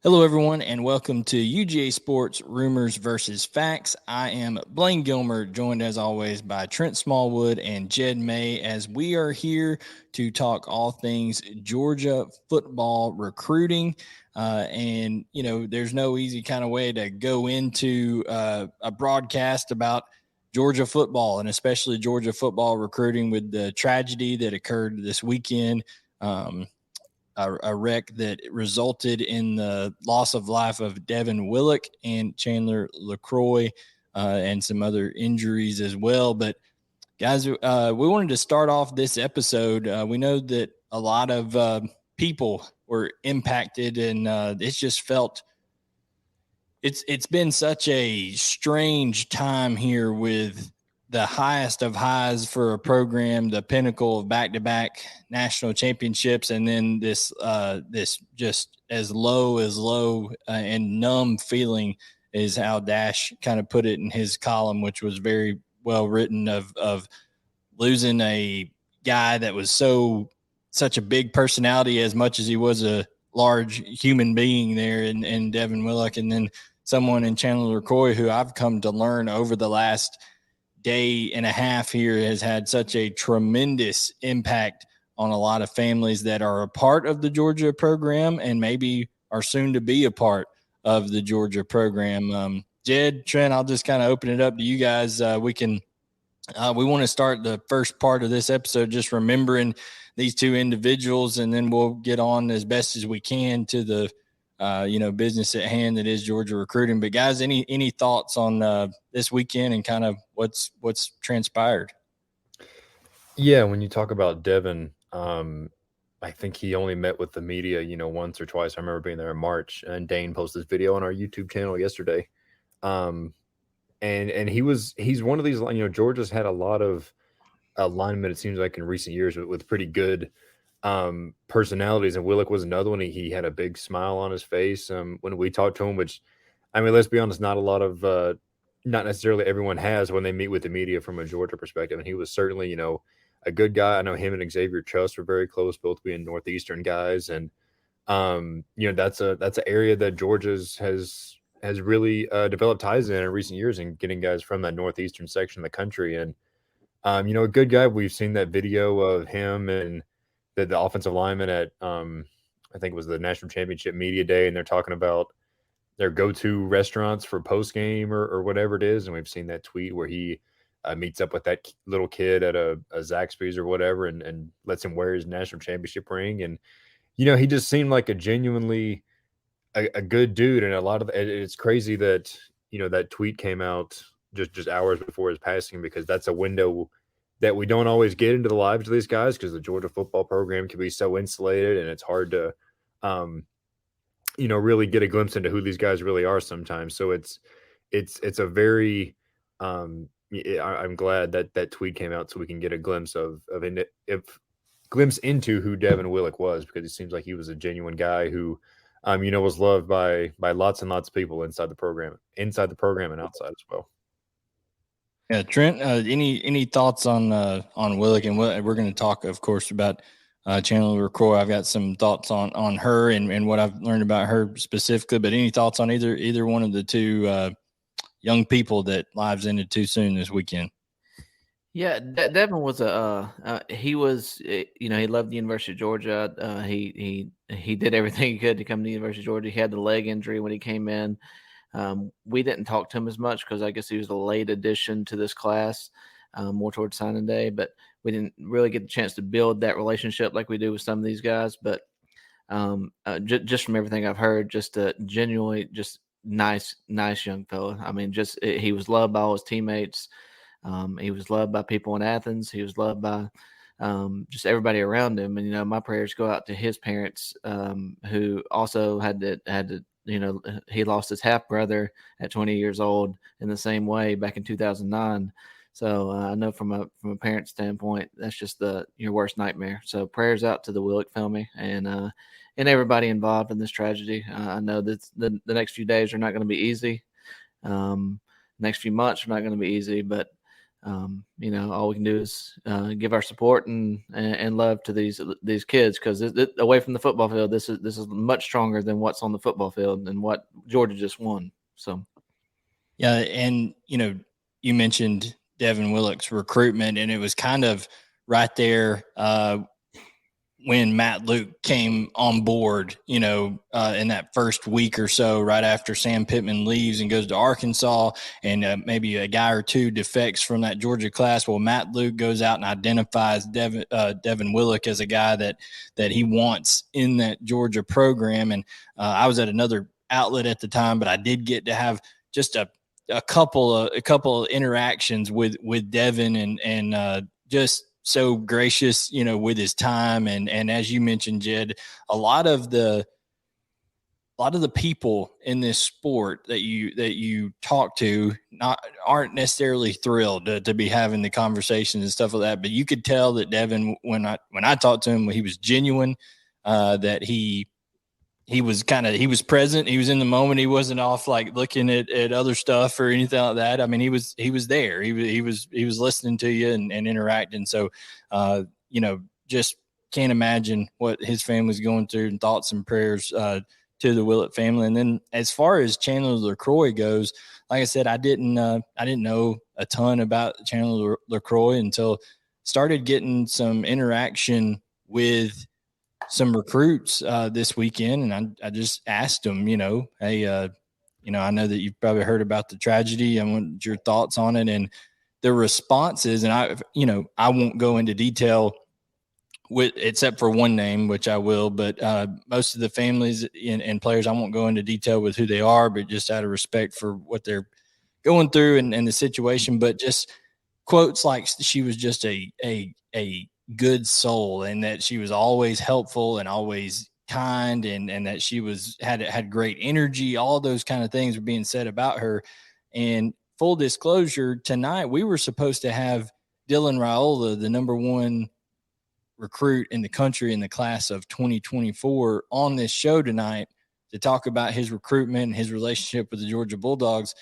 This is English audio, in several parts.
Hello, everyone, and welcome to UGA Sports Rumors versus Facts. I am Blaine Gilmer, joined as always by Trent Smallwood and Jed May, as we are here to talk all things Georgia football recruiting. There's no easy kind of way to go into a broadcast about Georgia football and especially Georgia football recruiting with the tragedy that occurred this weekend. A wreck that resulted in the loss of life of Devin Willock and Chandler LeCroy, and some other injuries as well. But guys, we wanted to start off this episode. We know that a lot of people were impacted, and it's just felt it's been such a strange time here with the highest of highs for a program, the pinnacle of back-to-back national championships, and then this just as low and numb feeling is how Dash kind of put it in his column, which was very well written, of losing a guy that was such a big personality as much as he was a large human being there in Devin Willock, and then someone in Chandler LeCroy who I've come to learn over the last day and a half here has had such a tremendous impact on a lot of families that are a part of the Georgia program and maybe are soon to be a part of the Georgia program. Jed, Trent, I'll just kind of open it up to you guys. We want to start the first part of this episode just remembering these two individuals, and then we'll get on as best as we can to the business at hand that is Georgia recruiting. But guys, any thoughts on this weekend and kind of what's transpired? Yeah, when you talk about Devin, I think he only met with the media, once or twice. I remember being there in March, and Dane posted this video on our YouTube channel yesterday. And he's one of these, Georgia's had a lot of linemen, it seems like, in recent years with pretty good personalities, and Willock was another one. He had a big smile on his face when we talked to him, which, I mean, let's be honest, not a lot of not necessarily everyone has when they meet with the media from a Georgia perspective. And he was certainly, a good guy. I know him and Xavier Chuss were very close, both being Northeastern guys, and that's an area that Georgia's has really developed ties in recent years, and getting guys from that Northeastern section of the country. And a good guy. We've seen that video of him and the offensive lineman at I think it was the national championship media day, and they're talking about their go-to restaurants for post game or whatever it is. And we've seen that tweet where he meets up with that little kid at a Zaxby's or whatever, and lets him wear his national championship ring. And he just seemed like a genuinely a good dude. And it's crazy that that tweet came out just hours before his passing, because that's a window that we don't always get into the lives of these guys, because the Georgia football program can be so insulated, and it's hard to really get a glimpse into who these guys really are sometimes. So it's a very I'm glad that tweet came out, so we can get a glimpse glimpse into who Devin Willock was, because it seems like he was a genuine guy who was loved by lots and lots of people inside the program and outside as well. Yeah, Trent, any thoughts on Willock? And we're going to talk, of course, about Chandler LeCroy. I've got some thoughts on her and what I've learned about her specifically. But any thoughts on either one of the two young people that lives ended too soon this weekend? Yeah, Devin was he was, he loved the University of Georgia. He did everything he could to come to the University of Georgia. He had the leg injury when he came in. We didn't talk to him as much because I guess he was a late addition to this class, more towards signing day. But we didn't really get the chance to build that relationship like we do with some of these guys. But just from everything I've heard, just a genuinely just nice young fella. I mean, he was loved by all his teammates. He was loved by people in Athens. He was loved by just everybody around him. And, my prayers go out to his parents, who also had to, he lost his half brother at 20 years old in the same way back in 2009. So I know from a parent standpoint, that's just your worst nightmare. So prayers out to the Willock family and everybody involved in this tragedy. I know that the next few days are not going to be easy. Next few months are not going to be easy, but all we can do is give our support and love to these kids, because away from the football field, this is much stronger than what's on the football field and what Georgia just won. So, yeah, and you mentioned Devin Willock's recruitment, and it was kind of right there when Matt Luke came on board, in that first week or so, right after Sam Pittman leaves and goes to Arkansas, and maybe a guy or two defects from that Georgia class. Well, Matt Luke goes out and identifies Devin Willock as a guy that he wants in that Georgia program. And I was at another outlet at the time, but I did get to have just a couple of interactions with Devin, and just so gracious, with his time. And as you mentioned, Jed, a lot of the people in this sport that you talk to aren't necessarily thrilled to be having the conversations and stuff like that. But you could tell that Devin, when I talked to him, he was genuine, that he was present. He was in the moment. He wasn't off like looking at other stuff or anything like that. I mean, he was there. He was listening to you and interacting. So, just can't imagine what his family's going through, and thoughts and prayers to the Willett family. And then as far as Chandler LeCroy goes, like I said, I didn't know a ton about Chandler LeCroy until started getting some interaction with some recruits this weekend, and I just asked them, hey, I know that you've probably heard about the tragedy. I want your thoughts on it. And the responses, and I won't go into detail except for one name, which I will, but most of the families and players, I won't go into detail with who they are, but just out of respect for what they're going through and the situation. But just quotes like she was just a good soul, and that she was always helpful and always kind, and that she had great energy. All those kind of things were being said about her. And full disclosure, tonight we were supposed to have Dylan Raiola, the number one recruit in the country in the class of 2024, on this show tonight to talk about his recruitment and his relationship with the Georgia Bulldogs.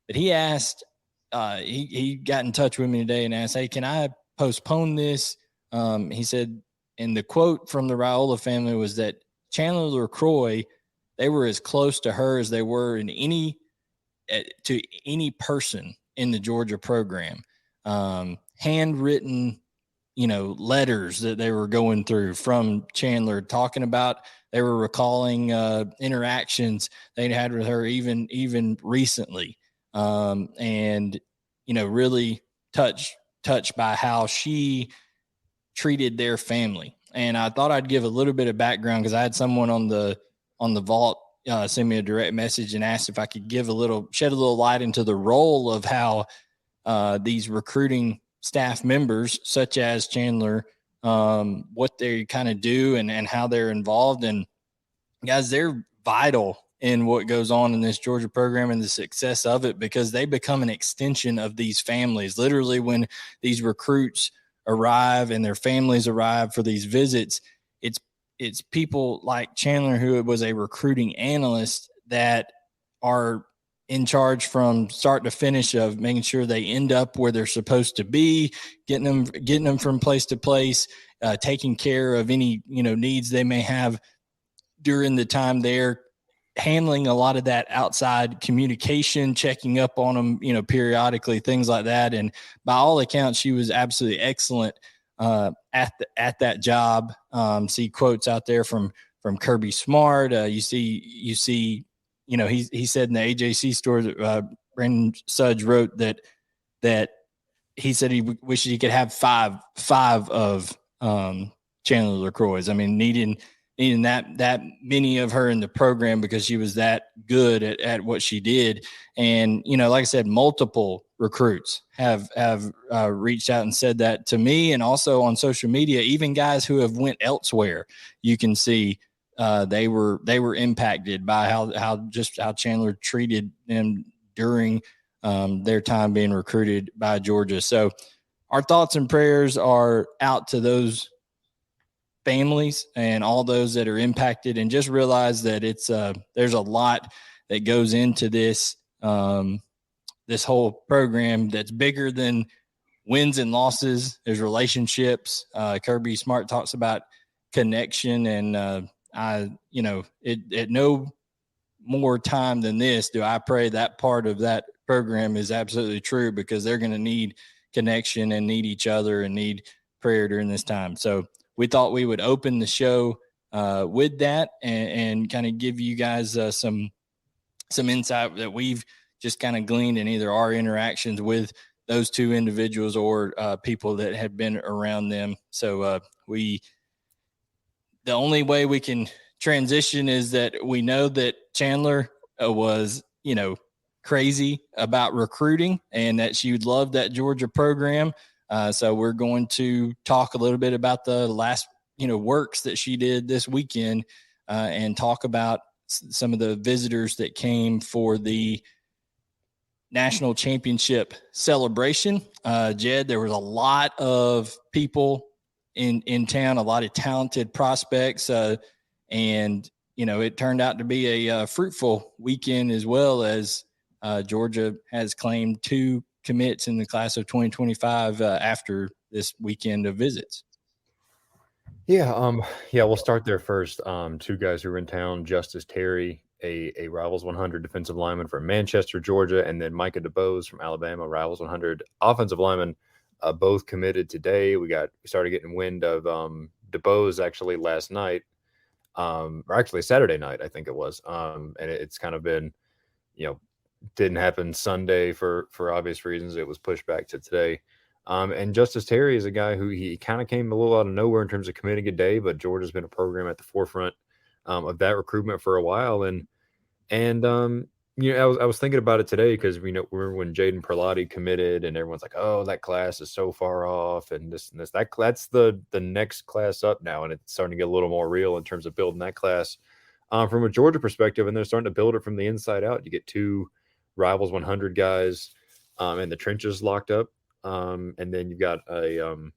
But he asked, he got in touch with me today and asked, hey, can I postpone this? He said, and the quote from the Raiola family was that Chandler LeCroy, they were as close to her as they were to any person in the Georgia program. Handwritten, letters that they were going through from Chandler, talking about, they were recalling interactions they'd had with her even recently. And, really touched by how she treated their family. And I thought I'd give a little bit of background, because I had someone on the vault send me a direct message and asked if I could shed a little light into the role of how these recruiting staff members, such as Chandler, what they kind of do and how they're involved. And guys, they're vital in what goes on in this Georgia program and the success of it, because they become an extension of these families. Literally, when these recruits arrive and their families arrive for these visits, it's people like Chandler, who was a recruiting analyst, that are in charge from start to finish of making sure they end up where they're supposed to be, getting them from place to place, taking care of any needs they may have during the time there, handling a lot of that outside communication, checking up on them, periodically, things like that. And by all accounts, she was absolutely excellent at that job. See quotes out there from Kirby Smart. You see, he said in the AJC store that Brandon Sudge wrote that he said he wishes he could have five of Chandler LeCroy's. I mean, needing that many of her in the program, because she was that good at what she did. And, like I said, multiple recruits have reached out and said that to me, and also on social media, even guys who have went elsewhere, you can see they were impacted by how Chandler treated them during their time being recruited by Georgia. So our thoughts and prayers are out to those families and all those that are impacted, and just realize that it's there's a lot that goes into this this whole program that's bigger than wins and losses. There's relationships. Kirby Smart talks about connection, and at no more time than this do I pray that part of that program is absolutely true, because they're going to need connection and need each other and need prayer during this time. So we thought we would open the show with that and kind of give you guys some insight that we've just kind of gleaned in either our interactions with those two individuals or people that have been around them. So the only way we can transition is that we know that Chandler was, crazy about recruiting and that she would love that Georgia program. So we're going to talk a little bit about the last, works that she did this weekend and talk about some of the visitors that came for the national championship celebration. Jed, there was a lot of people in town, a lot of talented prospects. And, it turned out to be a fruitful weekend, as well as Georgia has claimed 2 commits in the class of 2025 after this weekend of visits. Yeah, we'll start there first. 2 guys who were in town: Justus Terry, a Rivals 100 defensive lineman from Manchester, Georgia, and then Micah Debose from Alabama, Rivals 100 offensive lineman. Both committed today. We started getting wind of Debose actually last night, or actually Saturday night, I think it was. And it's kind of been, didn't happen Sunday for obvious reasons. It was pushed back to today. And Justus Terry is a guy who he kind of came a little out of nowhere in terms of committing a day, but Georgia's been a program at the forefront of that recruitment for a while. And I was thinking about it today, because we know when Jaden Perlotti committed, and everyone's like, "Oh, that class is so far off," and this and this. That's the next class up now, and it's starting to get a little more real in terms of building that class from a Georgia perspective. And they're starting to build it from the inside out. You get 2 Rivals 100 guys in the trenches locked up, and then you've got an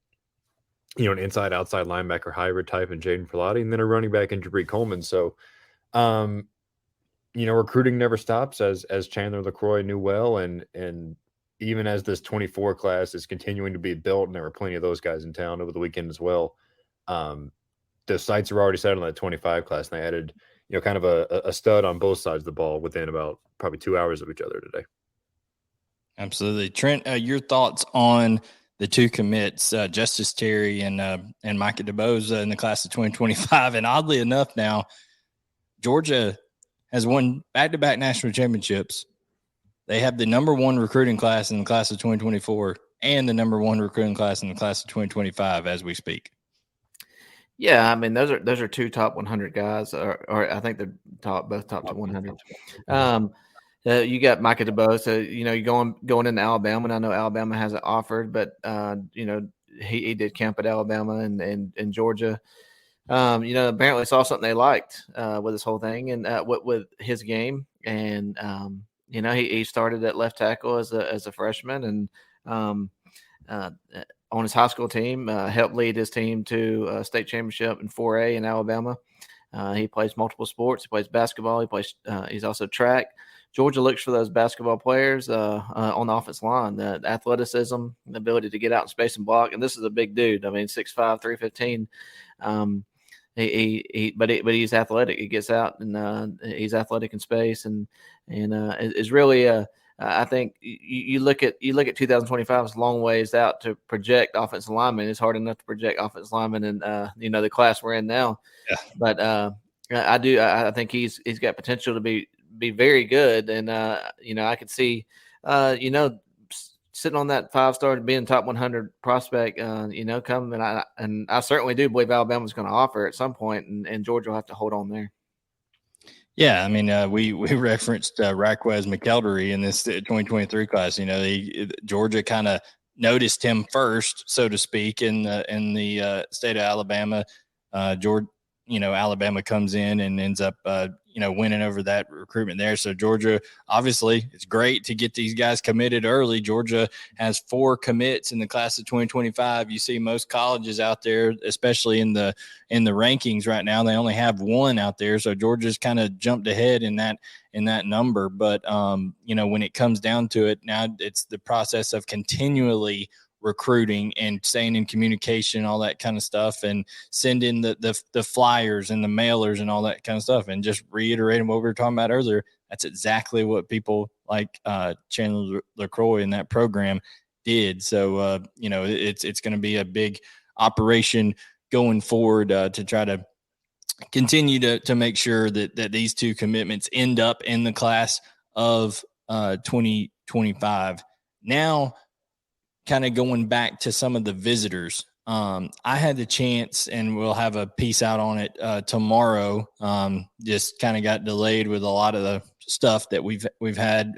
inside outside linebacker hybrid type in Jaden Perlotti, and then a running back in Jabri Coleman. So recruiting never stops, as Chandler LeCroy knew well, and even as this 24 class is continuing to be built, and there were plenty of those guys in town over the weekend as well. The sights are already set on that 25 class, and they added, kind of a stud on both sides of the ball within about probably 2 hours of each other today. Absolutely. Trent, your thoughts on the 2 commits, Justus Terry and Micah Debose in the class of 2025. And oddly enough, now Georgia has won back-to-back national championships. They have the number 1 recruiting class in the class of 2024 and the number 1 recruiting class in the class of 2025 as we speak. Yeah, I mean, those are 2 top 100 guys, or I think they're both top 100. You got Micah Debose. So, you're going into Alabama, and I know Alabama hasn't offered, but he did camp at Alabama and Georgia. Apparently saw something they liked with this whole thing, and with his game, and he started at left tackle as a freshman, and on his high school team, helped lead his team to a state championship in 4A in Alabama. He plays multiple sports. He plays basketball. He's also track. Georgia looks for those basketball players on the offensive line, the athleticism, the ability to get out in space and block. And this is a big dude. I mean, 6'5", 315. But he's athletic. He gets out and he's athletic in space, and is really I think you look at 2025 as a long ways out to project offensive linemen. It's hard enough to project offensive linemen in the class we're in now. Yeah. But I think he's got potential to be very good, and I could see sitting on that 5-star and being top 100 prospect, coming. And I certainly do believe Alabama's going to offer at some point, and Georgia will have to hold on there. Yeah, I mean, we referenced Raquez McElderry in this 2023 class. Georgia kind of noticed him first, so to speak, in the state of Alabama. Alabama comes in and ends up, winning over that recruitment there. So Georgia, obviously, it's great to get these guys committed early. Georgia has 4 commits in the class of 2025. You see most colleges out there, especially in the rankings right now, they only have 1 out there. So Georgia's kind of jumped ahead in that number. But when it comes down to it, now it's the process of continually recruiting and staying in communication, all that kind of stuff, and sending the flyers and the mailers and all that kind of stuff. And just reiterating what we were talking about earlier, that's exactly what people like Chandler LeCroy in that program did. So, it's going to be a big operation going forward to try to continue to make sure that these two commitments end up in the class of 2025. Now, kind of going back to some of the visitors, I had the chance, and we'll have a piece out on it tomorrow. Just kind of got delayed with a lot of the stuff that we've had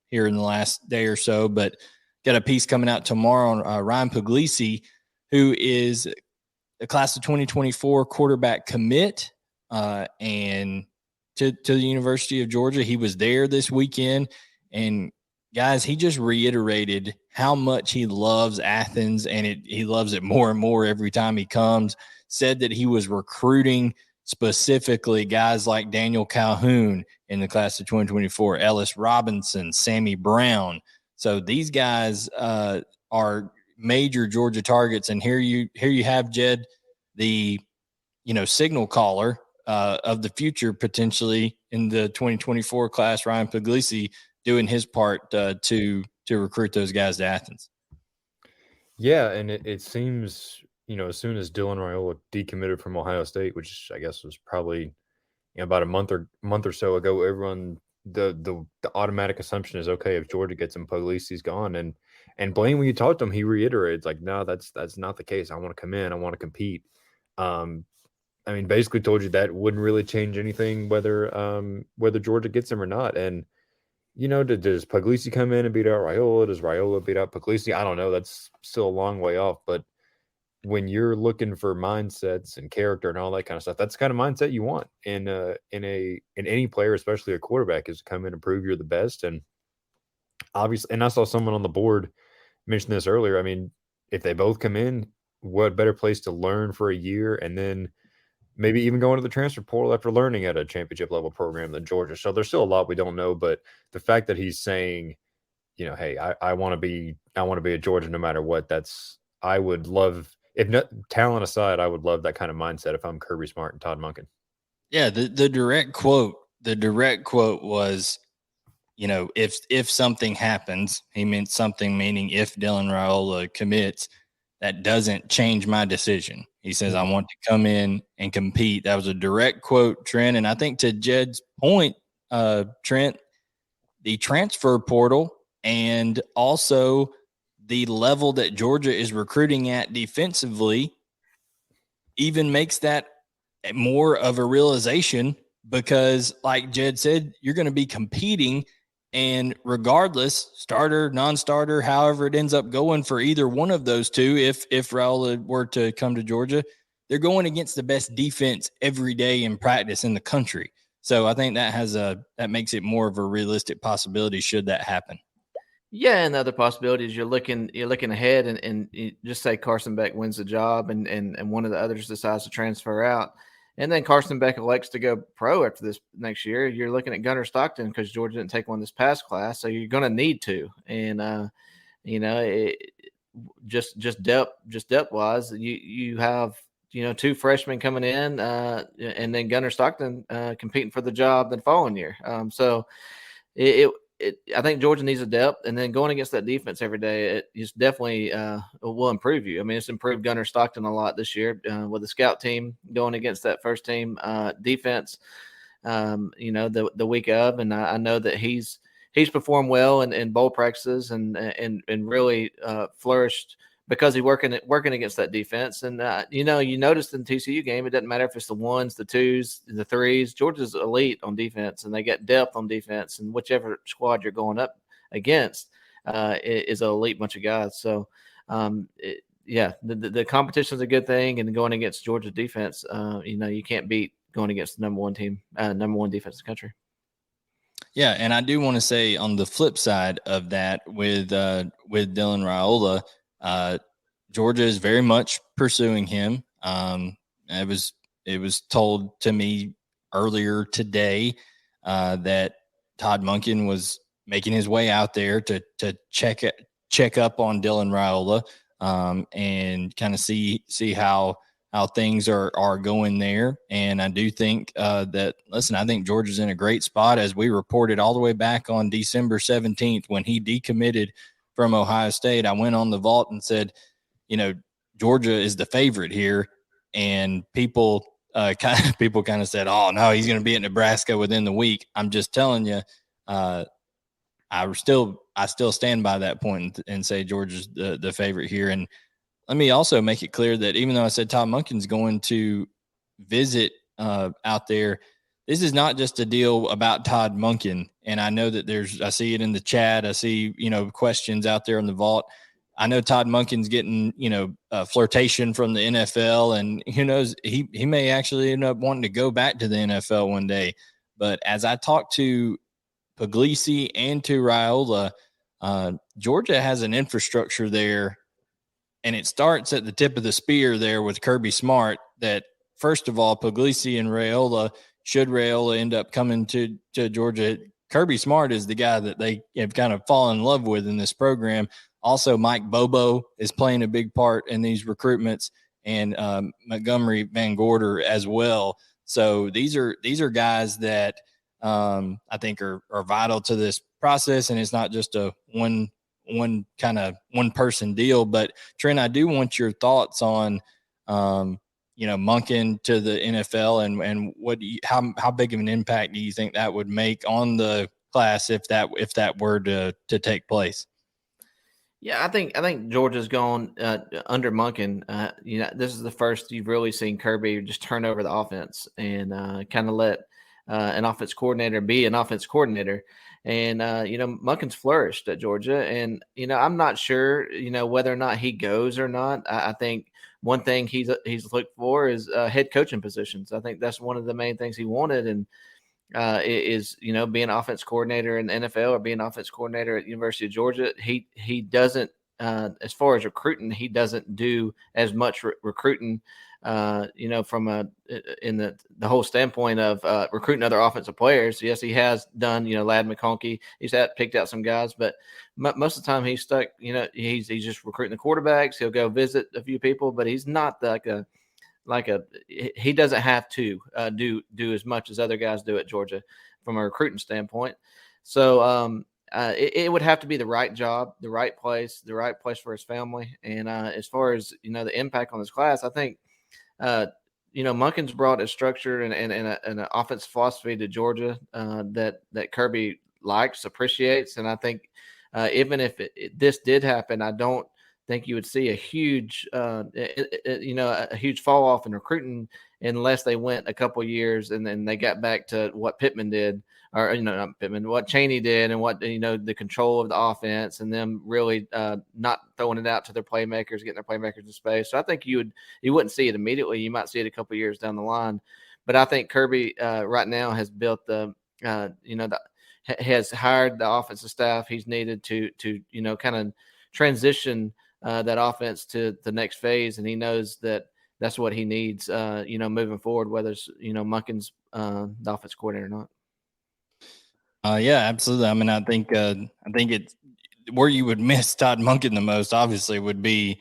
here in the last day or so, but got a piece coming out tomorrow on Ryan Puglisi, who is the class of 2024 quarterback commit, and to the University of Georgia. He was there this weekend, and guys, he just reiterated how much he loves Athens, and he loves it more and more every time he comes. Said that he was recruiting specifically guys like Daniel Calhoun in the class of 2024, Ellis Robinson, Sammy Brown. So these guys are major Georgia targets, and here you have Jed, the signal caller of the future potentially in the 2024 class, Ryan Puglisi, doing his part to recruit those guys to Athens. Yeah, and it seems, as soon as Dylan Raiola decommitted from Ohio State, which I guess was probably about a month or so ago, everyone the automatic assumption is, okay, if Georgia gets him, Puglisi's gone. And Blaine, when you talked to him, he reiterated, like, no, that's not the case. I want to come in. I want to compete. Basically told you that wouldn't really change anything whether Georgia gets him or not. And does Puglisi come in and beat out Raiola? Does Raiola beat out Puglisi? I don't know. That's still a long way off. But when you're looking for mindsets and character and all that kind of stuff, that's the kind of mindset you want in any player, especially a quarterback, is to come in and prove you're the best. And obviously, and I saw someone on the board mention this earlier. I mean, if they both come in, what better place to learn for a year and then maybe even go into the transfer portal after learning at a championship level program than Georgia. So there's still a lot we don't know, but the fact that he's saying, hey, I want to be at Georgia no matter what, I would love, if not talent aside, I would love that kind of mindset if I'm Kirby Smart and Todd Monken. Yeah, the direct quote was, if something happens, he meant something, meaning if Dylan Raiola commits, that doesn't change my decision. He says, I want to come in and compete. That was a direct quote, Trent. And I think to Jed's point, Trent, the transfer portal and also the level that Georgia is recruiting at defensively even makes that more of a realization, because like Jed said, you're going to be competing, and regardless, starter, non-starter, however it ends up going for either one of those two, if Raiola were to come to Georgia, they're going against the best defense every day in practice in the country. So I think that makes it more of a realistic possibility should that happen. Yeah, and the other possibility is you're looking ahead, and you just say Carson Beck wins the job, and one of the others decides to transfer out, and then Carson Beck elects to go pro after this next year. You're looking at Gunnar Stockton because Georgia didn't take one this past class, so you're going to need to. And just depth wise, you have two freshmen coming in, and then Gunnar Stockton competing for the job the following year. So I think Georgia needs a depth, and then going against that defense every day, it's definitely will improve you. I mean, it's improved Gunnar Stockton a lot this year with the scout team going against that first team defense. The week of, and I know that he's performed well in bowl practices and really flourished because he's working against that defense. And you noticed in the TCU game, it doesn't matter if it's the ones, the twos, the threes. Georgia's elite on defense, and they get depth on defense. And whichever squad you're going up against is an elite bunch of guys. So, the competition is a good thing, and going against Georgia's defense, you can't beat going against the number one team, number one defense in the country. Yeah, and I do want to say on the flip side of that, with Dylan Raiola, Georgia is very much pursuing him. It was told to me earlier today that Todd Monken was making his way out there to check check up on Dylan Raiola and kind of see how things are going there. And I do think that, listen, I think Georgia's in a great spot, as we reported all the way back on December 17th when he decommitted from Ohio State. I went on the vault and said, Georgia is the favorite here. And people kind of said, oh, no, he's going to be at Nebraska within the week. I'm just telling you, I still stand by that point and say Georgia's the favorite here. And let me also make it clear that even though I said Todd Monken's going to visit out there, this is not just a deal about Todd Monken. And I know that I see it in the chat. I see, questions out there on the vault. I know Todd Monken's getting, a flirtation from the NFL, and who knows, he may actually end up wanting to go back to the NFL one day. But as I talked to Puglisi and to Raiola, Georgia has an infrastructure there, and it starts at the tip of the spear there with Kirby Smart. That, first of all, Puglisi and Raiola, should Raiola end up coming to Georgia, Kirby Smart is the guy that they have kind of fallen in love with in this program. Also, Mike Bobo is playing a big part in these recruitments, and Montgomery Van Gorder as well. So these are guys that I think are vital to this process, and it's not just a one person deal. But Trent, I do want your thoughts on Monken to the NFL, and how big of an impact do you think that would make on the class if that were to take place? Yeah, I think Georgia's gone under Monken. This is the first you've really seen Kirby just turn over the offense and kind of let an offense coordinator be an offense coordinator. And Monken's flourished at Georgia, and I'm not sure whether or not he goes or not. I think one thing he's looked for is head coaching positions. I think that's one of the main things he wanted, and is being offense coordinator in the NFL or being offense coordinator at University of Georgia. He doesn't as far as recruiting, he doesn't do as much recruiting from in the whole standpoint of recruiting other offensive players. Yes, he has done Ladd McConkey, he's picked out some guys, but most of the time he's stuck, he's just recruiting the quarterbacks. He'll go visit a few people, but he's not he doesn't have to do as much as other guys do at Georgia from a recruiting standpoint. So it would have to be the right job, the right place for his family. And as far as the impact on this class, I think Monken's brought a structure and an offensive philosophy to Georgia that Kirby likes, appreciates, and I think even if this did happen, I don't think you would see a huge fall off in recruiting unless they went a couple years and then they got back to what Pittman did, or not Pittman, what Chaney did, and what the control of the offense and them really not throwing it out to their playmakers, getting their playmakers in space. So I think you wouldn't see it immediately. You might see it a couple years down the line, but I think Kirby right now has built has hired the offensive staff he's needed to kind of transition that offense to the next phase, and he knows that that's what he needs, moving forward, whether it's Monken's the offense coordinator or not. Yeah, absolutely. I mean, I think it's where you would miss Todd Monken the most, obviously, would be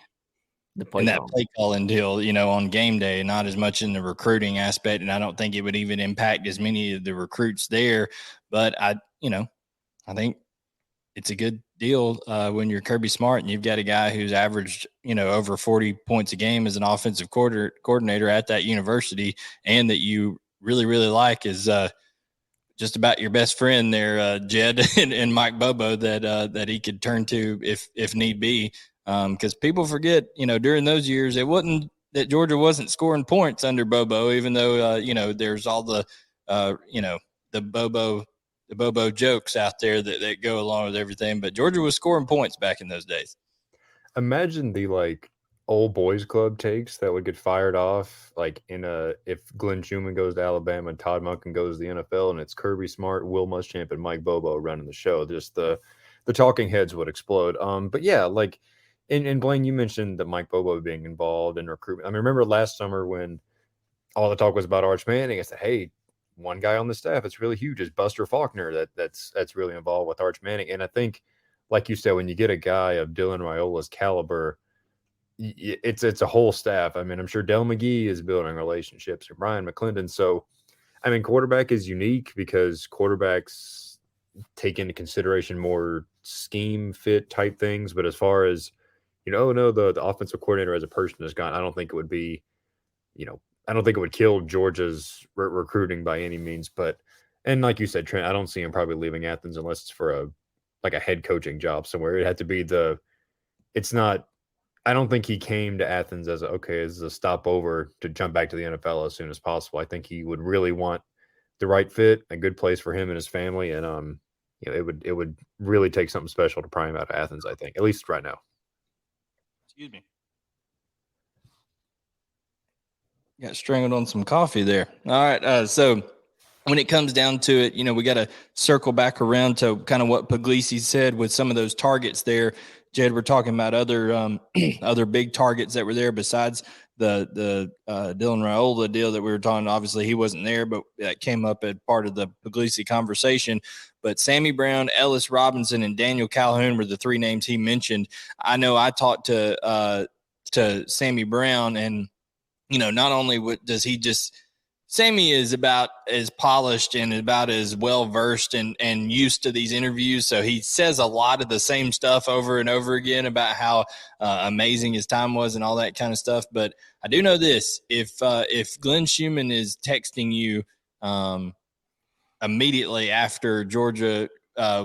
in that play calling deal, on game day, not as much in the recruiting aspect, and I don't think it would even impact as many of the recruits there. But I think it's a good deal when you're Kirby Smart and you've got a guy who's averaged, over 40 points a game as an offensive coordinator at that university, and that you really, really like is just about your best friend there, Jed and Mike Bobo, that he could turn to if need be. Because people forget, during those years, it wasn't that Georgia wasn't scoring points under Bobo, even though, there's all the, the Bobo jokes out there that go along with everything. But Georgia was scoring points back in those days. Imagine the old boys club takes that would get fired off if Glenn Schumann goes to Alabama and Todd Monken goes to the NFL, and it's Kirby Smart, Will Muschamp, and Mike Bobo running the show. Just the talking heads would explode. But yeah, and Blaine, you mentioned that Mike Bobo being involved in recruitment. I mean, remember last summer when all the talk was about Arch Manning? I said, hey, one guy on the staff that's really huge is Buster Faulkner. That's really involved with Arch Manning. And I think like you said, when you get a guy of Dylan Raiola's caliber, it's a whole staff. I mean, I'm sure Del McGee is building relationships, or Brian McClendon. So, I mean, quarterback is unique because quarterbacks take into consideration more scheme fit type things. But as far as, oh no, the offensive coordinator as a person is gone, I don't think it would be, I don't think it would kill Georgia's recruiting by any means. But, and like you said, Trent, I don't see him probably leaving Athens unless it's for a head coaching job somewhere. It had to be it's not, I don't think he came to Athens as a stopover to jump back to the NFL as soon as possible. I think he would really want the right fit, a good place for him and his family, and it would really take something special to pry him out of Athens. I think, at least right now. Excuse me. Got strangled on some coffee there. All right, so when it comes down to it, we got to circle back around to kind of what Puglisi said with some of those targets there. Jed, we're talking about other other big targets that were there besides the Dylan Raiola deal that we were talking. Obviously, he wasn't there, but that came up as part of the Puglisi conversation. But Sammy Brown, Ellis Robinson, and Daniel Calhoun were the three names he mentioned. I know I talked to Sammy Brown, and not only does he just – Sammy is about as polished and about as well-versed and used to these interviews. So he says a lot of the same stuff over and over again about how amazing his time was and all that kind of stuff. But I do know this, if Glenn Schumann is texting you immediately after Georgia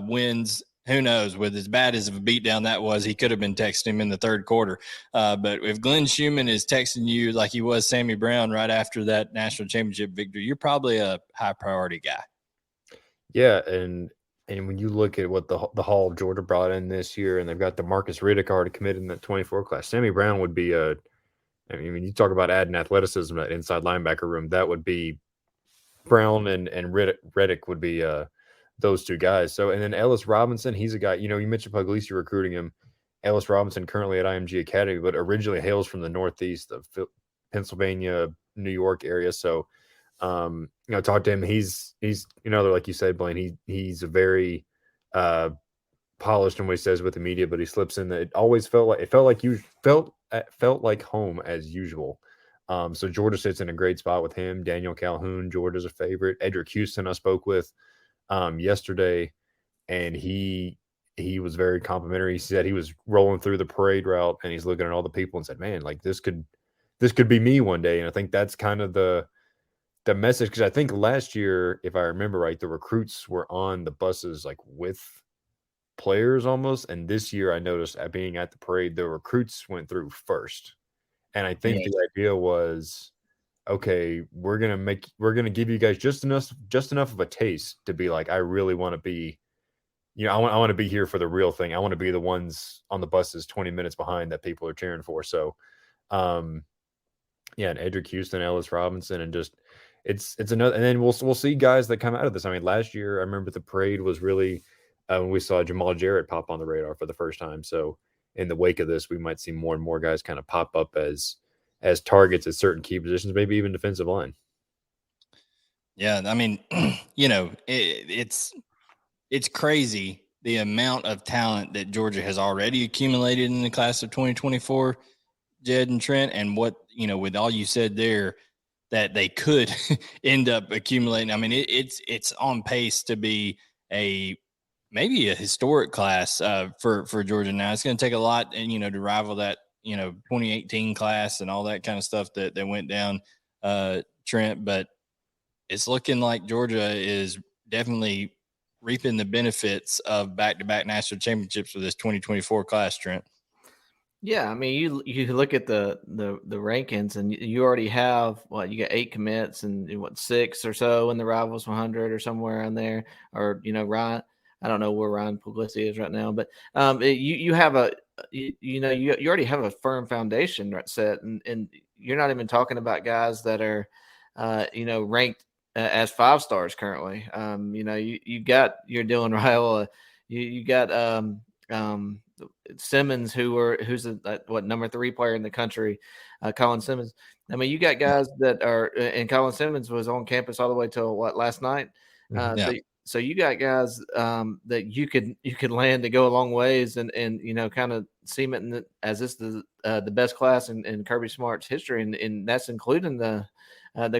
wins, who knows, with as bad as of a beatdown that was, he could have been texting him in the third quarter. But if Glenn Schumann is texting you like he was Sammy Brown right after that national championship victory, you're probably a high priority guy. Yeah, and when you look at what the Hall of Georgia brought in this year, and they've got the Marcus Riddick already committed in that 24 class, Sammy Brown would be I mean, you talk about adding athleticism to that inside linebacker room, that would be Brown and Riddick would be those two guys. So, and then Ellis Robinson, he's a guy, you mentioned Puglisi recruiting him. Ellis Robinson currently at IMG Academy, but originally hails from the Northeast of Pennsylvania, New York area. So, talk to him. He's like you said, Blaine, he's a very polished in what he says with the media, but he slips in that it always felt like home as usual. So Georgia sits in a great spot with him. Daniel Calhoun, Georgia's a favorite. Edric Houston, I spoke with yesterday, and he was very complimentary. He said he was rolling through the parade route and he's looking at all the people and said, man, like this could be me one day. And I think that's kind of the message, because I think last year, if I remember right, the recruits were on the buses like with players almost, and this year I noticed at being at the parade, the recruits went through first. And I think the idea was, okay, we're gonna give you guys just enough of a taste to be like, I really want to be, I want to be here for the real thing. I want to be the ones on the buses 20 minutes behind that people are cheering for. So, and Edric Houston, Ellis Robinson, and just it's another. And then we'll see guys that come out of this. I mean, last year I remember the parade was really when we saw Jamal Jarrett pop on the radar for the first time. So in the wake of this, we might see more and more guys kind of pop up as targets at certain key positions, maybe even defensive line. Yeah, I mean, it's crazy the amount of talent that Georgia has already accumulated in the class of 2024, Jed and Trent, and what, with all you said there, that they could end up accumulating. I mean, it's on pace to be maybe a historic class for Georgia. Now it's going to take a lot, and to rival that 2018 class and all that kind of stuff that went down, Trent. But it's looking like Georgia is definitely reaping the benefits of back-to-back national championships with this 2024 class, Trent. Yeah, I mean, you look at the rankings, and you already have you got 8 commits and 6 or so in the Rivals 100 or somewhere on there, or Ryan. I don't know where Ryan Puglisi is right now, but you have you already have a firm foundation set, and you're not even talking about guys that are ranked as 5 stars currently. You got your Dylan Raiola, you got Simmons, who's number 3 player in the country, Colin Simmons. I mean, you got guys that are, and Colin Simmons was on campus all the way till last night. So you got guys that you could land to go a long ways and kind of cement as this the best class in Kirby Smart's history, and that's including the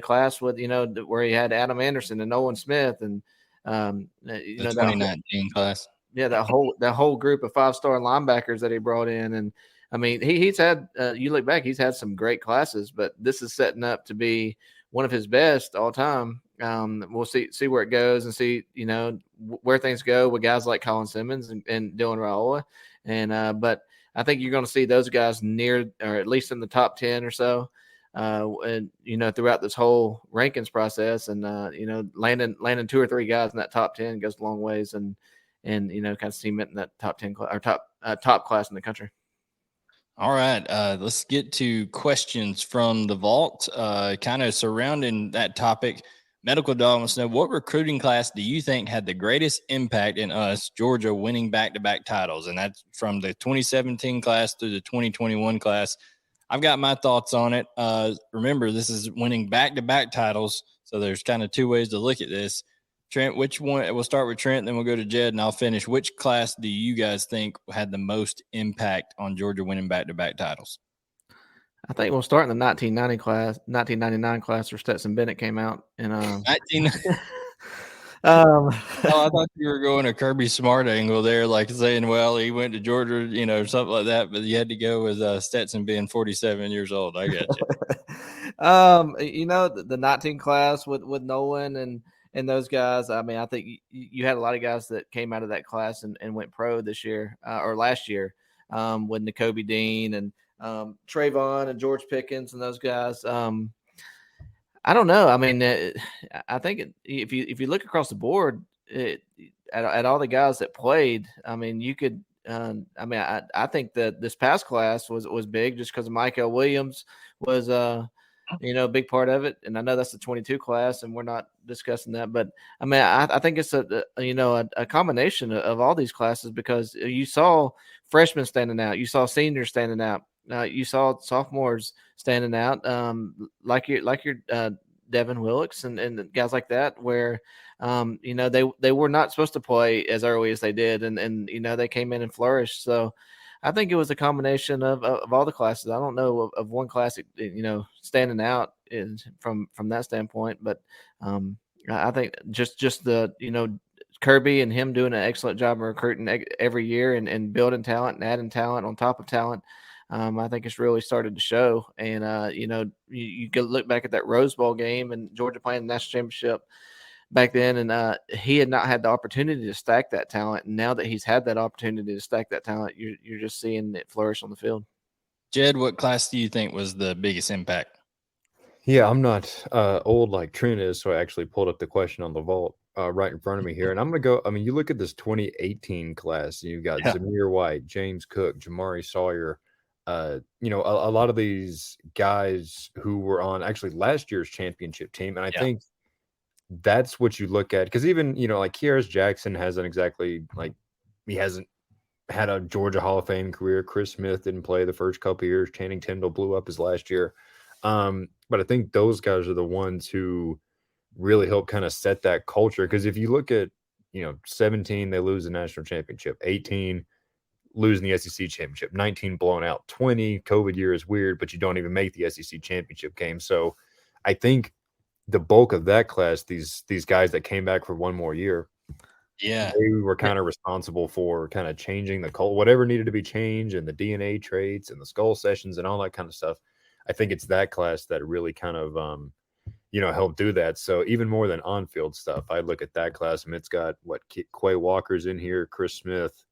class with where he had Adam Anderson and Nolan Smith and the 2019 class. Yeah, that whole group of 5-star linebackers that he brought in, and I mean he's had you look back, he's had some great classes, but this is setting up to be one of his best all time. We'll see where it goes and see where things go with guys like Colin Simmons and Dylan Raiola, and but I think you're going to see those guys near or at least in the top 10 or so, and throughout this whole rankings process, and landing 2 or 3 guys in that top 10 goes a long ways, and kind of cementing that top 10 or top class in the country. All right, let's get to questions from the vault, kind of surrounding that topic. Medical Dog wants to know, what recruiting class do you think had the greatest impact in us, Georgia, winning back-to-back titles? And that's from the 2017 class to the 2021 class. I've got my thoughts on it. Remember, this is winning back-to-back titles, so there's kind of 2 ways to look at this. Trent, which one? We'll start with Trent, then we'll go to Jed, and I'll finish. Which class do you guys think had the most impact on Georgia winning back-to-back titles? I think we'll start in the 1999 class where Stetson Bennett came out. And I thought you were going a Kirby Smart angle there, like saying, well, he went to Georgia, something like that, but you had to go with Stetson being 47 years old. I got you. The 19 class with Nolan and those guys. I mean, I think you had a lot of guys that came out of that class and went pro this year or last year, with N'Kobe Dean and Trayvon and George Pickens and those guys. I don't know. I mean, I think if you look across the board at all the guys that played, I mean, you could. I think that this past class was big just because Micah Williams was a big part of it, and I know that's the 22 class, and we're not discussing that, but I mean, I think it's a combination of all these classes, because you saw freshmen standing out, you saw seniors standing out. You saw sophomores standing out, like your Devin Willocks and guys like that, where they were not supposed to play as early as they did, and they came in and flourished. So I think it was a combination of all the classes. I don't know of one class standing out from that standpoint, but I think just the Kirby and him doing an excellent job of recruiting every year and building talent and adding talent on top of talent. I think it's really started to show. And, you could look back at that Rose Bowl game and Georgia playing the national championship back then. And he had not had the opportunity to stack that talent. And now that he's had that opportunity to stack that talent, you're just seeing it flourish on the field. Jed, what class do you think was the biggest impact? Yeah, I'm not old like Trent is, so I actually pulled up the question on the vault right in front of me here. And I'm going to go, I mean, you look at this 2018 class, you've got Zamir White, James Cook, Jamari Sawyer, a lot of these guys who were on actually last year's championship team. And I think that's what you look at, because even, like Kearis Jackson hasn't exactly, like, he hasn't had a Georgia Hall of Fame career. Chris Smith didn't play the first couple of years. Channing Tindall blew up his last year. But I think those guys are the ones who really help kind of set that culture. Because if you look at, 17, they lose the national championship, 18, losing the SEC championship, 19 blown out, 20 COVID year is weird, but you don't even make the SEC championship game. So I think the bulk of that class, these guys that came back for one more year, they were kind of responsible for kind of changing the culture, whatever needed to be changed, and the DNA traits and the skull sessions and all that kind of stuff. I think it's that class that really kind of helped do that. So even more than on-field stuff, I look at that class, and it's got Quay Walker's in here, Chris Smith,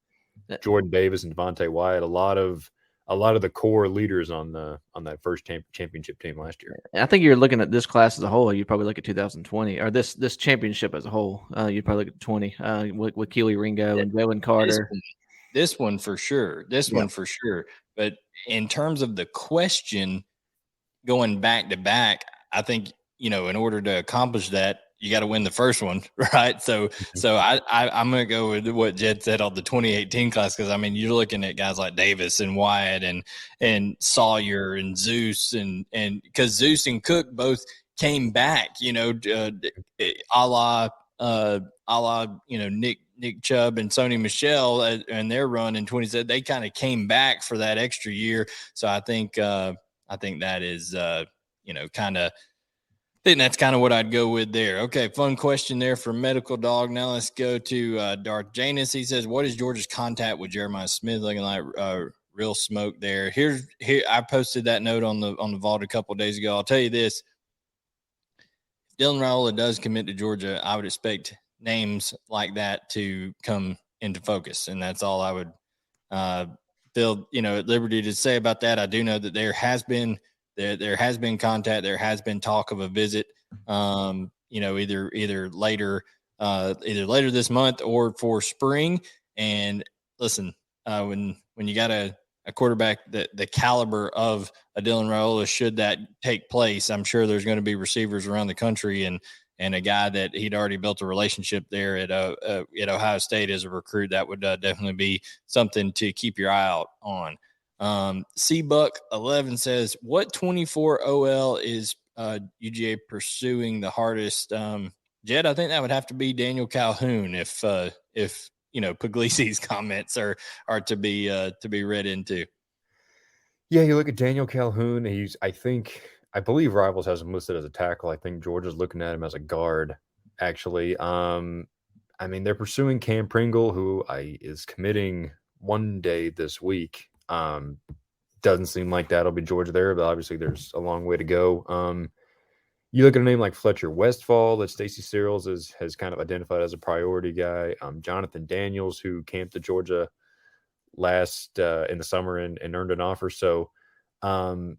Jordan Davis, and Devontae Wyatt, a lot of the core leaders on that first championship team last year. I think you're looking at this class as a whole. You probably look at 2020 or this championship as a whole. You probably look at 20 with Keely Ringo and Jalen Carter. This one for sure. One for sure. But in terms of the question going back to back, I think in order to accomplish that, you got to win the first one, right? So I'm going to go with what Jed said on the 2018 class, because I mean, you're looking at guys like Davis and Wyatt and Sawyer and Zeus, and because Zeus and Cook both came back, a la a la, Nick Chubb and Sony Michel and their run in 20, they kind of came back for that extra year. So I think that is, I think that's kind of what I'd go with there. Okay, fun question there from Medical Dog. Now let's go to Darth Janus. He says, "What is Georgia's contact with Jeremiah Smith looking like?" Real smoke there. Here. I posted that note on the vault a couple of days ago. I'll tell you this: if Dylan Raiola does commit to Georgia, I would expect names like that to come into focus, and that's all I would feel at liberty to say about that. I do know that there has been contact, there has been talk of a visit, either later this month or for spring. And listen, when you got a quarterback the caliber of a Dylan Raiola, should that take place, I'm sure there's going to be receivers around the country and a guy that he'd already built a relationship there at Ohio State as a recruit. That would definitely be something to keep your eye out on. CBuck11 says, "What 24 OL is UGA pursuing the hardest?" Jed, I think that would have to be Daniel Calhoun if Puglisi's comments are to be read into. Yeah, you look at Daniel Calhoun. I believe Rivals has him listed as a tackle. I think Georgia's looking at him as a guard, actually. They're pursuing Cam Pringle, who is committing one day this week. Doesn't seem like that'll be Georgia there, but obviously there's a long way to go. You look at a name like Fletcher Westfall that Stacey Searles has kind of identified as a priority guy. Jonathan Daniels, who camped to Georgia last in the summer and earned an offer. So, I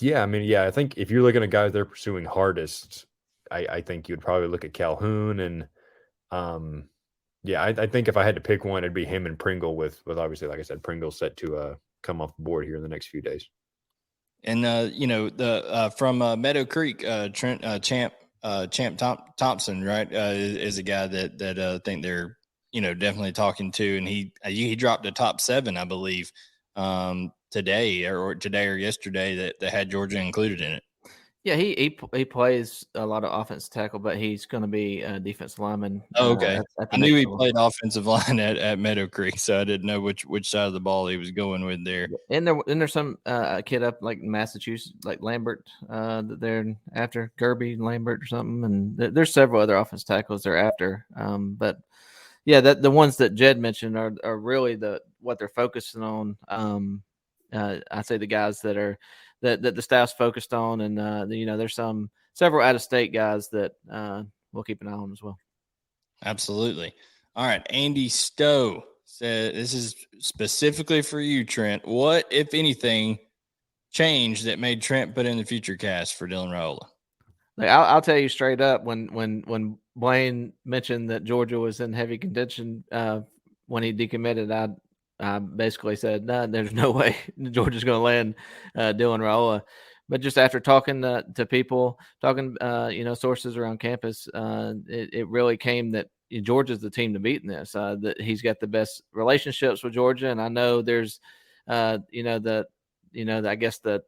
think if you're looking at guys they're pursuing hardest, I think you'd probably look at Calhoun. And I think if I had to pick one, it'd be him and Pringle with obviously, like I said, Pringle set to come off the board here in the next few days. And from Meadow Creek, Trent Champ Thompson, right, is a guy that I think they're definitely talking to, and he dropped a top 7, I believe, today or yesterday that had Georgia included in it. Yeah, he plays a lot of offensive tackle, but he's going to be a defensive lineman. Oh, okay. I knew he played offensive line at Meadow Creek, so I didn't know which side of the ball he was going with there. And there's some kid up like Massachusetts, like Lambert, that they're after, Kirby Lambert or something, and there's several other offensive tackles they're after. But yeah, the ones that Jed mentioned are really what they're focusing on. I say the guys that the staff's focused on, and there's several out of state guys that we'll keep an eye on as well. Absolutely. All right, Andy Stowe said, "This is specifically for you, Trent. What, if anything, changed that made Trent put in the future cast for Dylan Raiola?" Like, I'll tell you straight up, when Blaine mentioned that Georgia was in heavy contention when he decommitted, I basically said, "No, there's no way Georgia's going to land Dylan Raiola." But just after talking to people, sources around campus, it really came that Georgia's the team to beat in this. That he's got the best relationships with Georgia, and I know there's, I guess the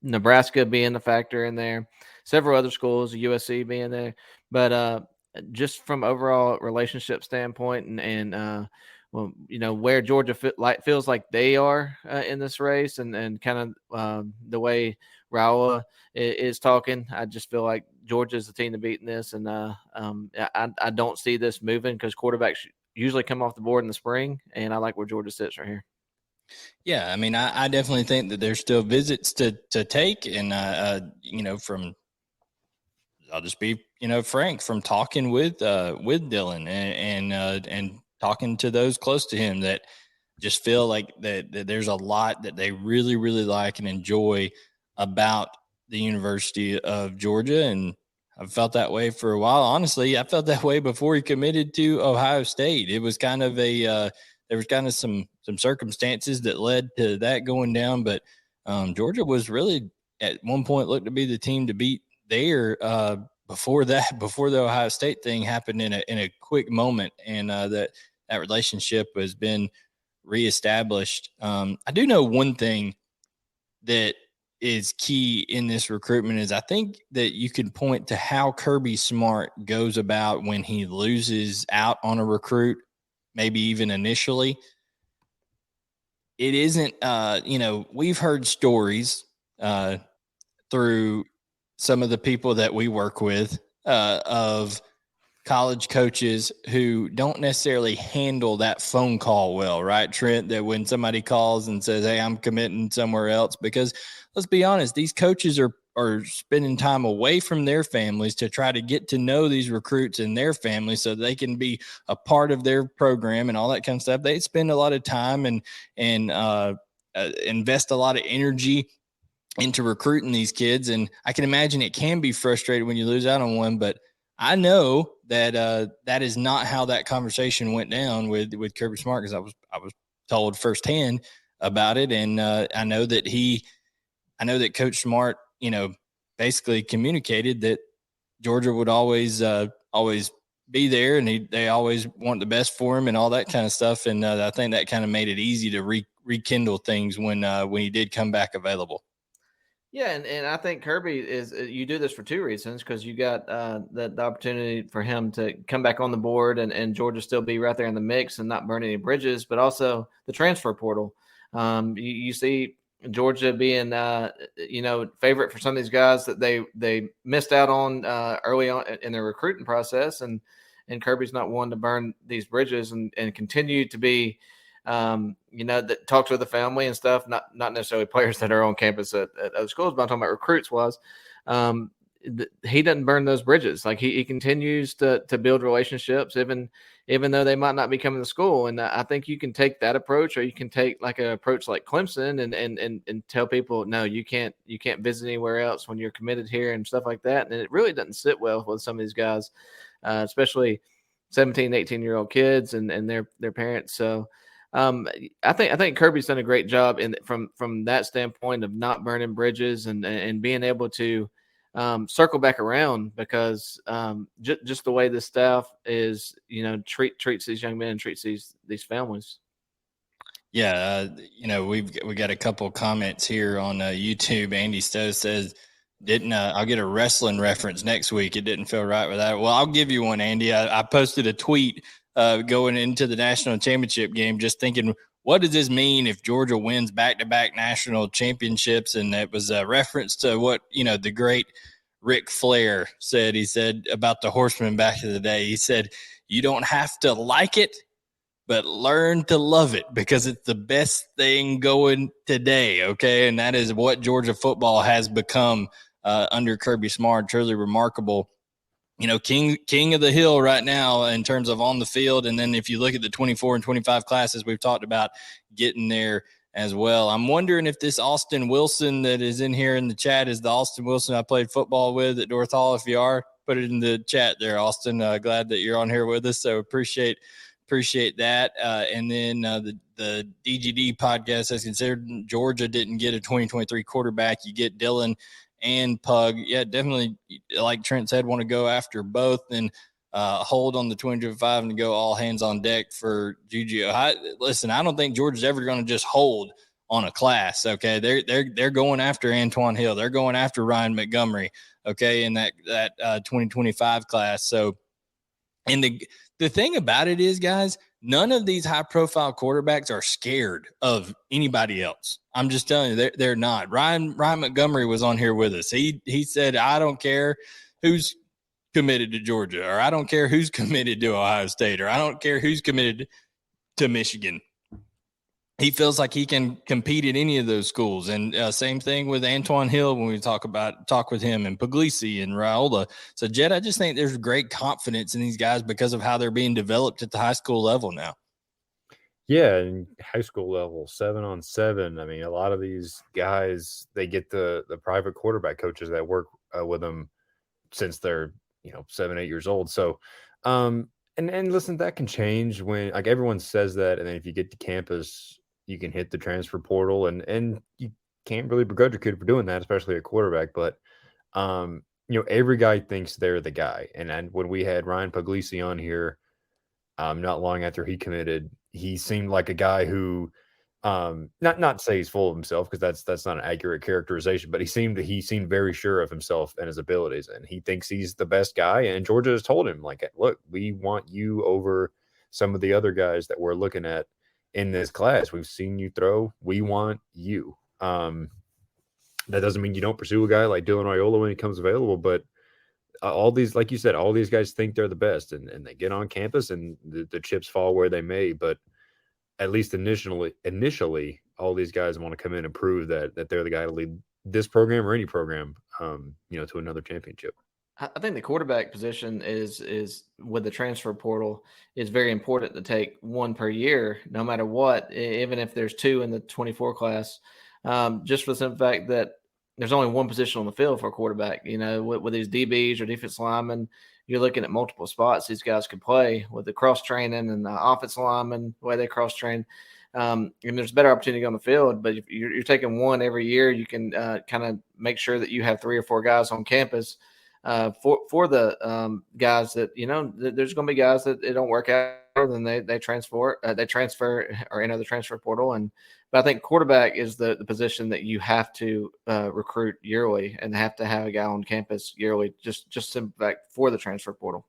Nebraska being the factor in there, several other schools, USC being there, but just from overall relationship standpoint and where Georgia feels like they are in this race and kind of the way Raiola is talking, I just feel like Georgia is the team to beat in this, and I don't see this moving because quarterbacks usually come off the board in the spring, and I like where Georgia sits right here. Yeah, I definitely think that there's still visits to take, and I'll just be frank, from talking with Dylan and talking to those close to him, that just feel like that there's a lot that they really, really like and enjoy about the University of Georgia. And I've felt that way for a while. Honestly, I felt that way before he committed to Ohio State. It was kind of there was kind of some circumstances that led to that going down, but Georgia was really at one point looked to be the team to beat there before the Ohio State thing happened in a quick moment, and that relationship has been reestablished. I do know one thing that is key in this recruitment is I think that you can point to how Kirby Smart goes about when he loses out on a recruit, maybe even initially. It isn't, we've heard stories through some of the people that we work with of college coaches who don't necessarily handle that phone call well, right, Trent? That when somebody calls and says, hey, I'm committing somewhere else, because let's be honest, these coaches are spending time away from their families to try to get to know these recruits and their families so they can be a part of their program and all that kind of stuff. They spend a lot of time and invest a lot of energy into recruiting these kids. And I can imagine it can be frustrating when you lose out on one, but I know that that is not how that conversation went down with Kirby Smart, because I was told firsthand about it, and I know that Coach Smart, basically communicated that Georgia would always be there, and they always want the best for him and all that kind of stuff. And I think that kind of made it easy to rekindle things when he did come back available. Yeah, and I think Kirby is you do this for two reasons, because you got the opportunity for him to come back on the board and Georgia still be right there in the mix and not burn any bridges, but also the transfer portal. You see Georgia being favorite for some of these guys that they missed out on early on in their recruiting process, and Kirby's not one to burn these bridges and continue to be that talks with the family and stuff, not necessarily players that are on campus at other schools, but I'm talking about recruits he doesn't burn those bridges. Like he continues to build relationships, even though they might not be coming to school. And I think you can take that approach, or you can take like an approach like Clemson and tell people, no, you can't visit anywhere else when you're committed here and stuff like that. And it really doesn't sit well with some of these guys, especially 17, 18-year-old kids and their parents. So I think Kirby's done a great job from that standpoint of not burning bridges and being able to circle back around, because just the way the staff is, treats these young men and treats these families. Yeah, we got a couple comments here on YouTube. Andy Stowe says, "Didn't I'll get a wrestling reference next week? It didn't feel right with that." Well, I'll give you one, Andy. I posted a tweet going into the national championship game, just thinking, what does this mean if Georgia wins back-to-back national championships? And it was a reference to what, the great Ric Flair said. He said about the Horsemen back in the day. He said, you don't have to like it, but learn to love it, because it's the best thing going today. Okay. And that is what Georgia football has become under Kirby Smart. Truly remarkable. King of the hill right now in terms of on the field. And then if you look at the 24 and 25 classes, we've talked about getting there as well. I'm wondering if this Austin Wilson that is in here in the chat is the Austin Wilson I played football with at North Hall. If you are, put it in the chat there, Austin. Glad that you're on here with us. So appreciate that. And then the DGD podcast has considered Georgia didn't get a 2023 quarterback. You get Dylan and Pug. Yeah, definitely, like Trent said, want to go after both and hold on the 2025 and go all hands on deck for Juju. Listen, I don't think Georgia's ever going to just hold on a class. Okay, they're going after Antoine Hill. They're going after Ryan Montgomery. Okay, in that 2025 class. So, and the thing about it is, guys, none of these high-profile quarterbacks are scared of anybody else. I'm just telling you, they're not. Ryan Montgomery was on here with us. He said, I don't care who's committed to Georgia, or I don't care who's committed to Ohio State, or I don't care who's committed to Michigan. He feels like he can compete at any of those schools. And same thing with Antoine Hill when we talk with him, and Puglisi and Raiola. So, Jed, I just think there's great confidence in these guys because of how they're being developed at the high school level now. Yeah, and high school level, 7-on-7. I mean, a lot of these guys, they get the private quarterback coaches that work with them since they're 7, 8 years old. So, and listen, that can change when, like, everyone says that, and then if you get to campus, you can hit the transfer portal, and you can't really begrudge a kid for doing that, especially a quarterback. But every guy thinks they're the guy. And when we had Ryan Puglisi on here, not long after he committed, he seemed like a guy who Not to say he's full of himself, because that's not an accurate characterization, but he seemed very sure of himself and his abilities, and he thinks he's the best guy. And Georgia has told him, like, look, we want you over some of the other guys that we're looking at in this class. We've seen you throw. We want you. That doesn't mean you don't pursue a guy like Dylan Raiola when he comes available, but all these, like you said, all these guys think they're the best, and they get on campus, and the chips fall where they may. But at least initially, all these guys want to come in and prove that they're the guy to lead this program or any program, to another championship. I think the quarterback position is with the transfer portal is very important to take one per year, no matter what, even if there's two in the 24 class, just for the simple fact that there's only one position on the field for a quarterback. With these DBs or defense linemen, you're looking at multiple spots these guys could play with the cross training and the offensive linemen, the way they cross train. And there's better opportunity on the field, but if you're taking one every year, you can kind of make sure that you have 3 or 4 guys on campus for the guys that, there's going to be guys that it don't work out, then they transfer or enter the transfer portal. But I think quarterback is the position that you have to recruit yearly and have to have a guy on campus yearly, just simply for the transfer portal.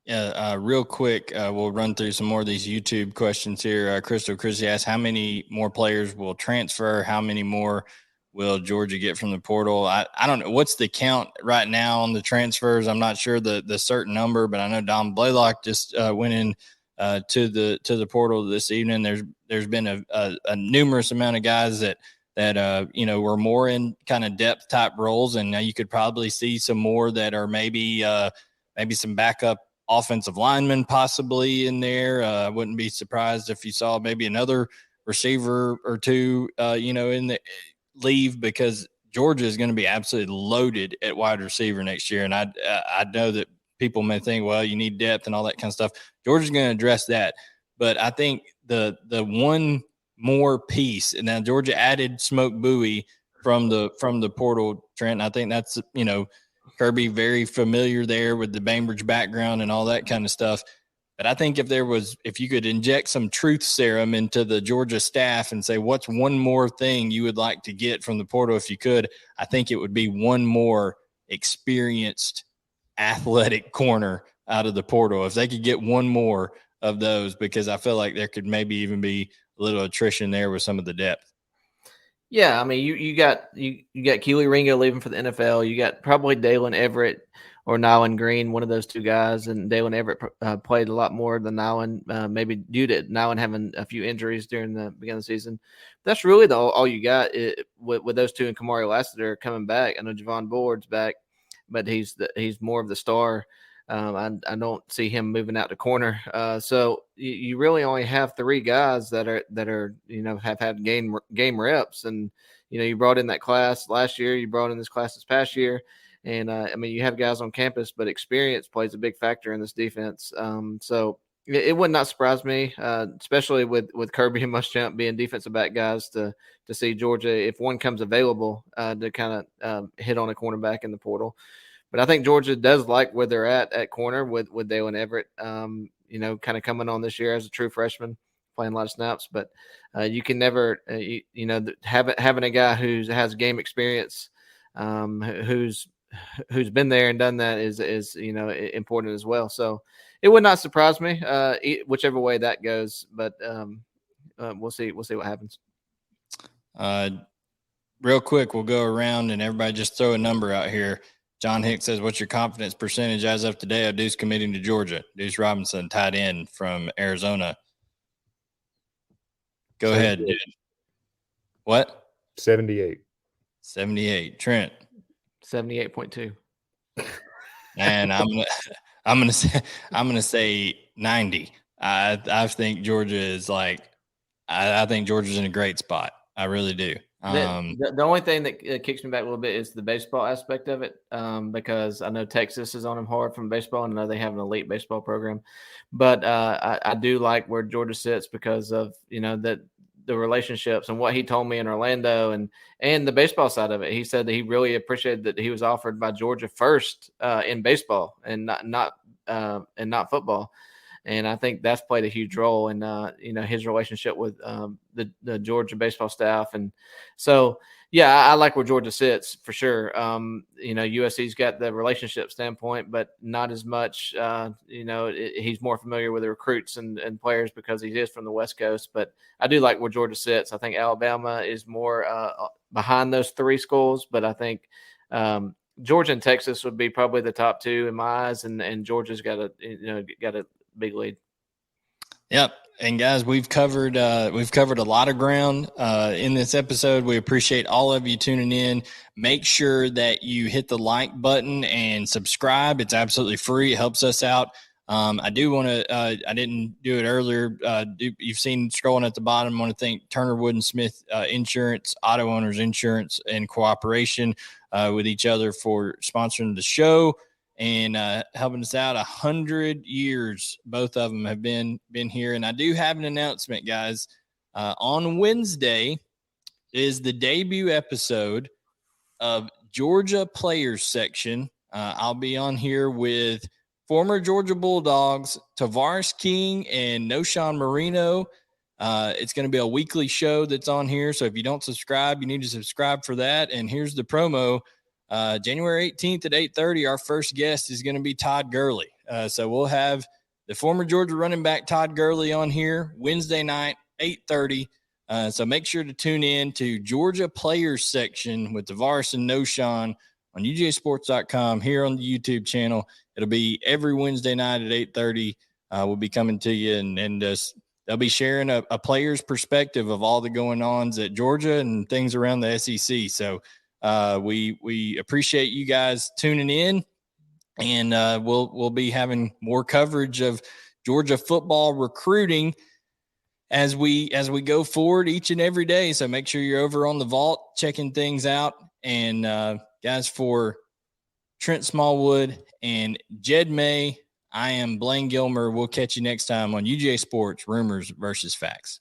Yeah, real quick, we'll run through some more of these YouTube questions here. Crystal Chrissy asks, how many more players will transfer? How many more will Georgia get from the portal? I don't know. What's the count right now on the transfers? I'm not sure the certain number, but I know Dom Blaylock just went in to the portal this evening. There's been a numerous amount of guys that were more in kind of depth type roles, and now you could probably see some more that are maybe some backup offensive linemen possibly in there. I wouldn't be surprised if you saw maybe another receiver or two, in the leave, because Georgia is going to be absolutely loaded at wide receiver next year. And I know that people may think, well, you need depth and all that kind of stuff. Georgia's going to address that. But I think the one more piece, and now Georgia added Smoke Bowie from the portal, Trent. I think that's, Kirby very familiar there with the Bainbridge background and all that kind of stuff. But I think if you could inject some truth serum into the Georgia staff and say, what's one more thing you would like to get from the portal if you could, I think it would be one more experienced athletic corner out of the portal. If they could get one more of those, because I feel like there could maybe even be a little attrition there with some of the depth. Yeah, I mean, you got Keely Ringo leaving for the NFL. You got probably Dalen Everett or Nyland Green, one of those two guys. And Dalen Everett played a lot more than Nyland, maybe due to Nyland having a few injuries during the beginning of the season. That's really all you got with those two, and Kamari Lassiter coming back. I know Javon Bullard's back, but he's more of the star. I don't see him moving out to corner. So you really only have 3 guys that are have had game reps, and you brought in that class last year, you brought in this class this past year, and I mean, you have guys on campus, but experience plays a big factor in this defense. So it would not surprise me, especially with Kirby and Muschamp being defensive back guys, to see Georgia, if one comes available, to kind of hit on a cornerback in the portal. But I think Georgia does like where they're at corner with Dalen Everett, kind of coming on this year as a true freshman, playing a lot of snaps. But you can never, having a guy who has game experience, who's been there and done that is important as well. So it would not surprise me, whichever way that goes. But we'll see what happens. Real quick, we'll go around and everybody just throw a number out here. John Hicks says, what's your confidence percentage as of today of Deuce committing to Georgia? Deuce Robinson, tight end from Arizona. Go ahead, dude. What? 78. 78. Trent. 78.2. And I'm gonna say 90. I think Georgia is I think Georgia's in a great spot. I really do. The only thing that kicks me back a little bit is the baseball aspect of it, because I know Texas is on them hard from baseball, and I know they have an elite baseball program. But I do like where Georgia sits because of the relationships and what he told me in Orlando and the baseball side of it. He said that he really appreciated that he was offered by Georgia first in baseball and not football. And I think that's played a huge role in, his relationship with the Georgia baseball staff. And so, yeah, I like where Georgia sits for sure. USC's got the relationship standpoint, but not as much. He's more familiar with the recruits and players because he is from the West Coast. But I do like where Georgia sits. I think Alabama is more behind those three schools, but I think Georgia and Texas would be probably the top two in my eyes, and Georgia's got a big lead. Yep. And guys, we've covered a lot of ground in this episode. We appreciate all of you tuning in. Make sure that you hit the like button and subscribe. It's absolutely free. It helps us out. I do want to, I didn't do it earlier. You've seen scrolling at the bottom. I want to thank Turner Wood and Smith Insurance, Auto Owners Insurance, and cooperation with each other for sponsoring the show and helping us out. 100 years, both of them have been here. And I do have an announcement, guys. On Wednesday is the debut episode of Georgia Players Section. I'll be on here with former Georgia Bulldogs, Tavares King and Noshawn Marino. It's going to be a weekly show that's on here. So if you don't subscribe, you need to subscribe for that. And here's the promo. January 18th at 8:30, our first guest is going to be Todd Gurley. So we'll have the former Georgia running back Todd Gurley on here Wednesday night, 8:30. So make sure to tune in to Georgia Players Section with Tavares and Noshawn on UGASports.com here on the YouTube channel. It'll be every Wednesday night at 8:30. We'll be coming to you, and they'll be sharing a player's perspective of all the going-ons at Georgia and things around the SEC. So we appreciate you guys tuning in, and we'll be having more coverage of Georgia football recruiting as we go forward each and every day. So make sure you're over on the vault checking things out. And guys, for Trent Smallwood and Jed May, I am Blaine Gilmer. We'll catch you next time on UGA Sports Rumors versus Facts.